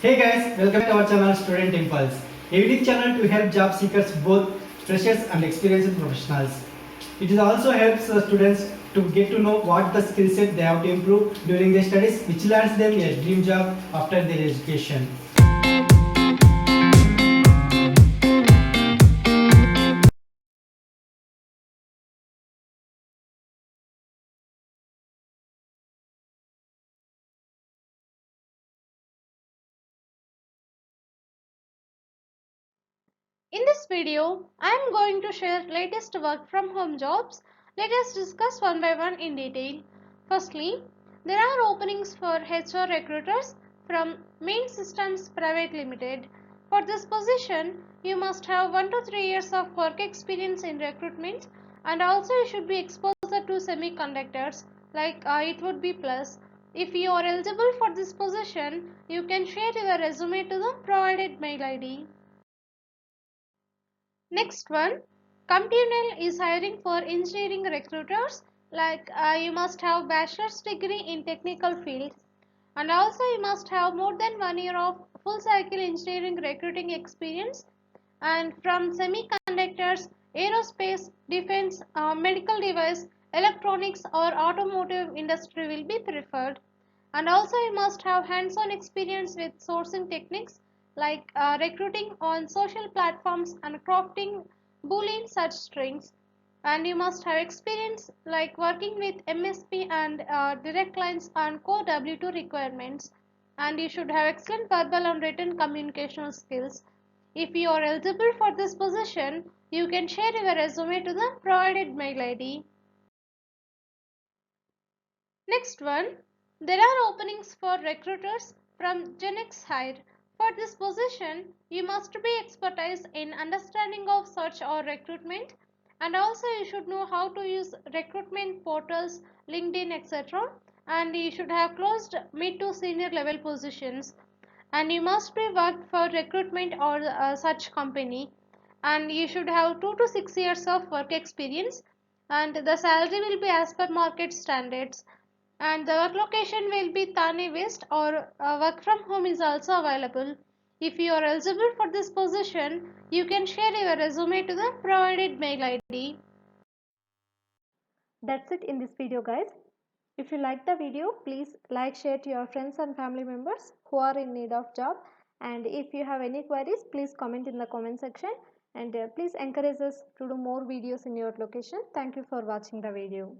Hey guys, welcome to our channel Student Impulse, a unique channel to help job seekers, both freshers and experienced professionals. It also helps students to get to know what the skill set they have to improve during their studies, which lands them a dream job after their education. In this video, I am going to share latest work from home jobs. Let us discuss one by one in detail. Firstly, there are openings for HR recruiters from Main Systems Private Limited. For this position, you must have 1 to 3 years of work experience in recruitment, and also you should be exposed to semiconductors, like it would be plus. If you are eligible for this position, you can share your resume to the provided mail ID. Next one, Compunal is hiring for engineering recruiters, like you must have bachelor's degree in technical fields, and also you must have more than 1 year of full cycle engineering recruiting experience, and from semiconductors, aerospace, defense, medical device, electronics or automotive industry will be preferred. And also you must have hands-on experience with sourcing techniques, like recruiting on social platforms and crafting boolean search strings. And you must have experience like working with MSP and direct lines on core W2 requirements. And you should have excellent verbal and written communication skills. If you are eligible for this position, you can share your resume to the provided mail ID. Next one, there are openings for recruiters from Genex Hire. For this position, you must be expertise in understanding of search or recruitment, and also you should know how to use recruitment portals, LinkedIn, etc. And you should have closed mid to senior level positions, and you must be worked for recruitment or such company, and you should have 2 to 6 years of work experience, and the salary will be as per market standards, and the work location will be Thane West, or work from home is also available. If you are eligible for this position, you can share your resume to the provided mail ID. That's it in this video, guys. If you like the video, please like, share to your friends and family members who are in need of job. And if you have any queries, please comment in the comment section, and please encourage us to do more videos in your location. Thank you for watching the video.